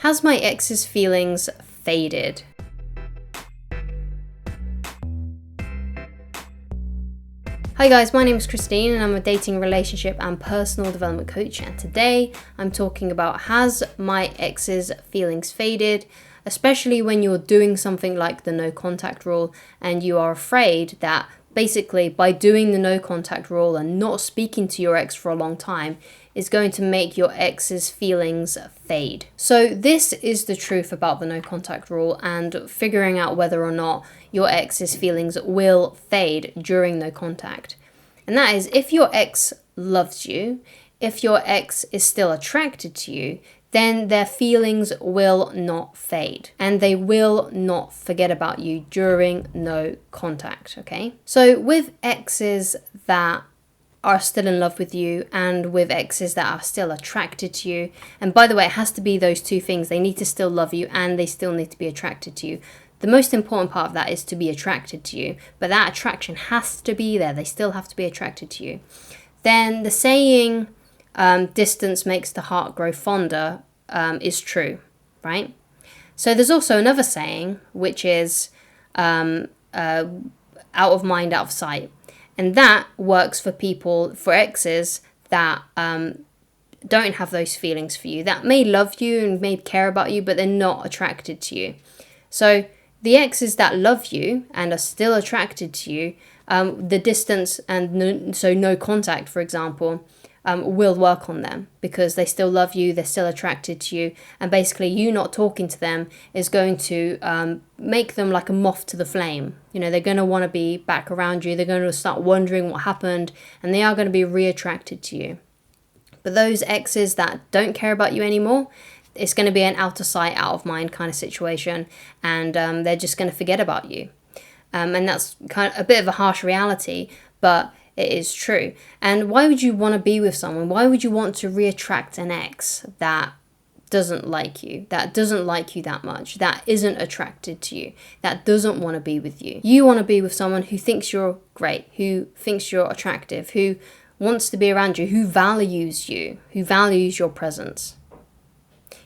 Has my ex's feelings faded? Hi guys, my name is Christine and I'm a dating, relationship and personal development coach, and today I'm talking about, has my ex's feelings faded? Especially when you're doing something like the no contact rule and you are afraid that basically by doing the no contact rule and not speaking to your ex for a long time is going to make your ex's feelings fade. So this is the truth about the no contact rule and figuring out whether or not your ex's feelings will fade during no contact. And that is, if your ex loves you, if your ex is still attracted to you, then their feelings will not fade and they will not forget about you during no contact, okay? So with exes that are still in love with you and with exes that are still attracted to you, and by the way, it has to be those two things. They need to still love you and they still need to be attracted to you. The most important part of that is to be attracted to you, but that attraction has to be there. They still have to be attracted to you. Then the saying, distance makes the heart grow fonder, is true, right? So there's also another saying, which is out of mind, out of sight. And that works for people, for exes that don't have those feelings for you, that may love you and may care about you, but they're not attracted to you. So the exes that love you and are still attracted to you, the distance and no contact, for example, will work on them because they still love you, they're still attracted to you, and basically you not talking to them is going to make them like a moth to the flame. You know, they're going to want to be back around you, they're going to start wondering what happened, and they are going to be reattracted to you. But those exes that don't care about you anymore, it's going to be an out of sight, out of mind kind of situation, and they're just going to forget about you. And that's kind of a bit of a harsh reality, but it is true. And why would you want to be with someone? Why would you want to reattract an ex that doesn't like you, that much, that isn't attracted to you, that doesn't want to be with you? You want to be with someone who thinks you're great, who thinks you're attractive, who wants to be around you, who values you, who values your presence.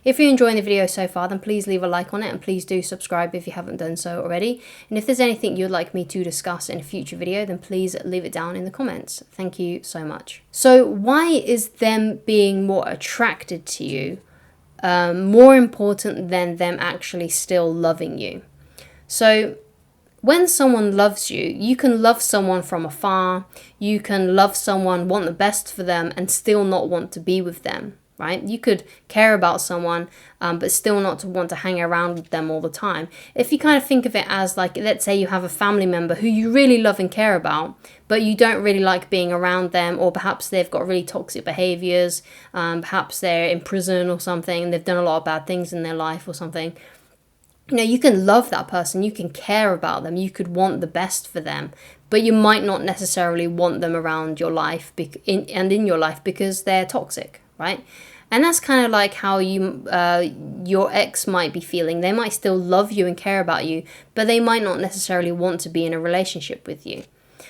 If you're enjoying the video so far, then please leave a like on it and please do subscribe if you haven't done so already. And if there's anything you'd like me to discuss in a future video, then please leave it down in the comments. Thank you so much. So why is them being more attracted to you more important than them actually still loving you? So when someone loves you, you can love someone from afar, you can love someone, want the best for them, and still not want to be with them. Right? You could care about someone, but still not to want to hang around with them all the time. If you kind of think of it as like, let's say you have a family member who you really love and care about, but you don't really like being around them, or perhaps they've got really toxic behaviors, perhaps they're in prison or something, and they've done a lot of bad things in their life or something. You know, you can love that person, you can care about them, you could want the best for them, but you might not necessarily want them around your life in your life because they're toxic. Right? And that's kind of like how your ex might be feeling. They might still love you and care about you, but they might not necessarily want to be in a relationship with you.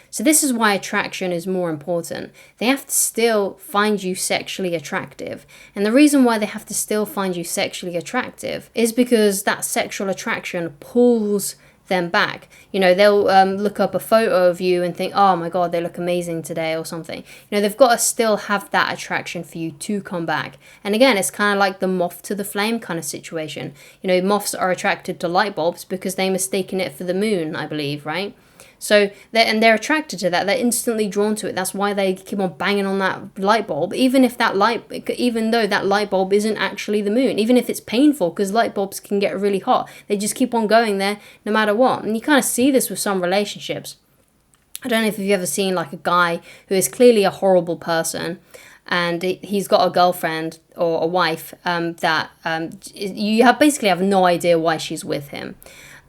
So this is why attraction is more important. They have to still find you sexually attractive. And the reason why they have to still find you sexually attractive is because that sexual attraction pulls them back. You know, they'll look up a photo of you and think, oh my god, they look amazing today or something. You know, they've got to still have that attraction for you to come back. And again, it's kind of like the moth to the flame kind of situation. You know, moths are attracted to light bulbs because they mistaken it for the moon, I believe, right? So they're attracted to that. They're instantly drawn to it. That's why they keep on banging on that light bulb, even though that light bulb isn't actually the moon. Even if it's painful, because light bulbs can get really hot. They just keep on going there no matter what. And you kind of see this with some relationships. I don't know if you've ever seen like a guy who is clearly a horrible person, and he's got a girlfriend or a wife that you basically have no idea why she's with him.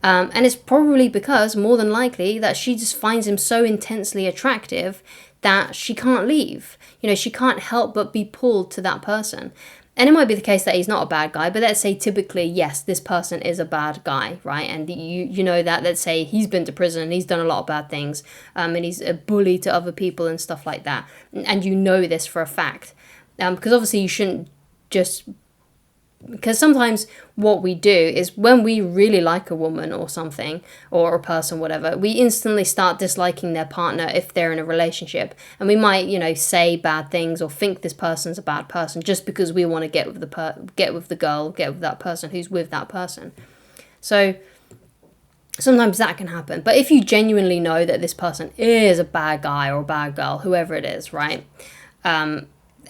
And it's probably because, more than likely, that she just finds him so intensely attractive that she can't leave. You know, she can't help but be pulled to that person. And it might be the case that he's not a bad guy, but let's say typically, yes, this person is a bad guy, right? And you know that, let's say he's been to prison and he's done a lot of bad things, and he's a bully to other people and stuff like that. And you know this for a fact. Because obviously you shouldn't just Because sometimes what we do is when we really like a woman or something, or a person, whatever, we instantly start disliking their partner if they're in a relationship. And we might, say bad things or think this person's a bad person just because we want to get with the girl, get with that person who's with that person. So sometimes that can happen. But if you genuinely know that this person is a bad guy or a bad girl, whoever it is, right?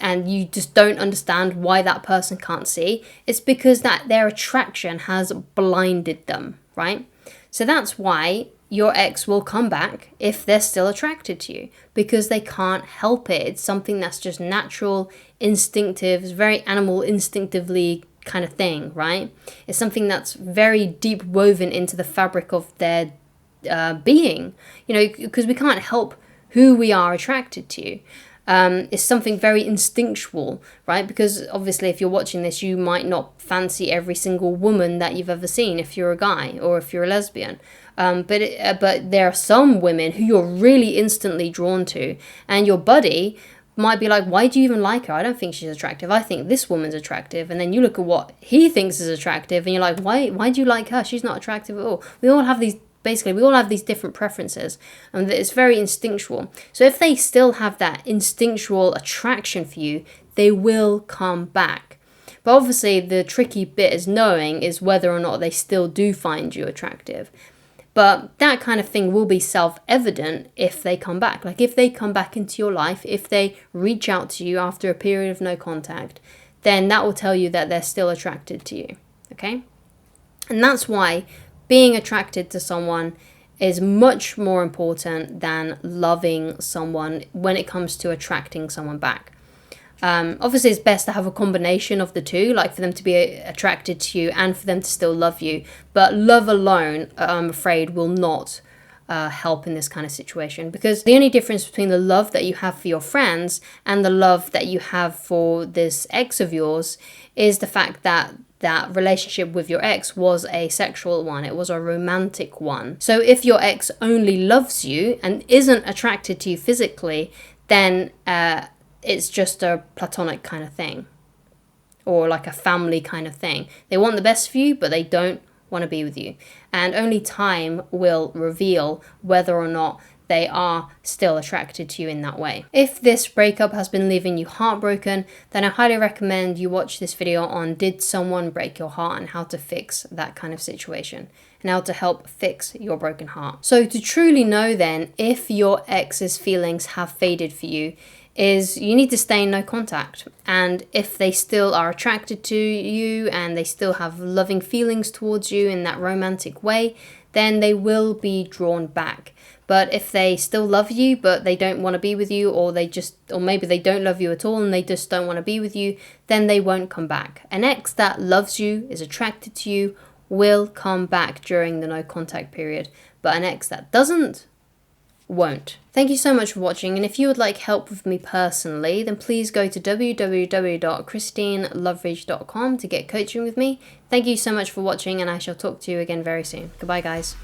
And you just don't understand why that person can't see, it's because that their attraction has blinded them, right? So that's why your ex will come back if they're still attracted to you, because they can't help it. It's something that's just natural, instinctive, it's very animal instinctively kind of thing, right? It's something that's very deep woven into the fabric of their being, because we can't help who we are attracted to. It's something very instinctual, right? Because obviously if you're watching this, you might not fancy every single woman that you've ever seen if you're a guy or if you're a lesbian. But there are some women who you're really instantly drawn to, and your buddy might be like, why do you even like her? I don't think she's attractive. I think this woman's attractive. And then you look at what he thinks is attractive and you're like, why do you like her? She's not attractive at all. We all have these different preferences, and it's very instinctual. So if they still have that instinctual attraction for you, they will come back. But obviously the tricky bit is whether or not they still do find you attractive. But that kind of thing will be self-evident if they come back. Like if they come back into your life, if they reach out to you after a period of no contact, then that will tell you that they're still attracted to you, okay? And that's why being attracted to someone is much more important than loving someone when it comes to attracting someone back. Obviously, it's best to have a combination of the two, like for them to be attracted to you and for them to still love you. But love alone, I'm afraid, will not help in this kind of situation, because the only difference between the love that you have for your friends and the love that you have for this ex of yours is the fact that that relationship with your ex was a sexual one. It was a romantic one. So if your ex only loves you and isn't attracted to you physically, then it's just a platonic kind of thing, or like a family kind of thing. They want the best for you, but they don't want to be with you. And only time will reveal whether or not they are still attracted to you in that way. If this breakup has been leaving you heartbroken, then I highly recommend you watch this video on did someone break your heart and how to fix that kind of situation and how to help fix your broken heart. So to truly know then if your ex's feelings have faded for you is you need to stay in no contact. And if they still are attracted to you and they still have loving feelings towards you in that romantic way, then they will be drawn back. But if they still love you, but they don't want to be with you, or maybe they don't love you at all and they just don't want to be with you, then they won't come back. An ex that loves you, is attracted to you, will come back during the no contact period. But an ex that doesn't, won't. Thank you so much for watching, and if you would like help with me personally, then please go to www.christineloveridge.com to get coaching with me. Thank you so much for watching, and I shall talk to you again very soon. Goodbye, guys.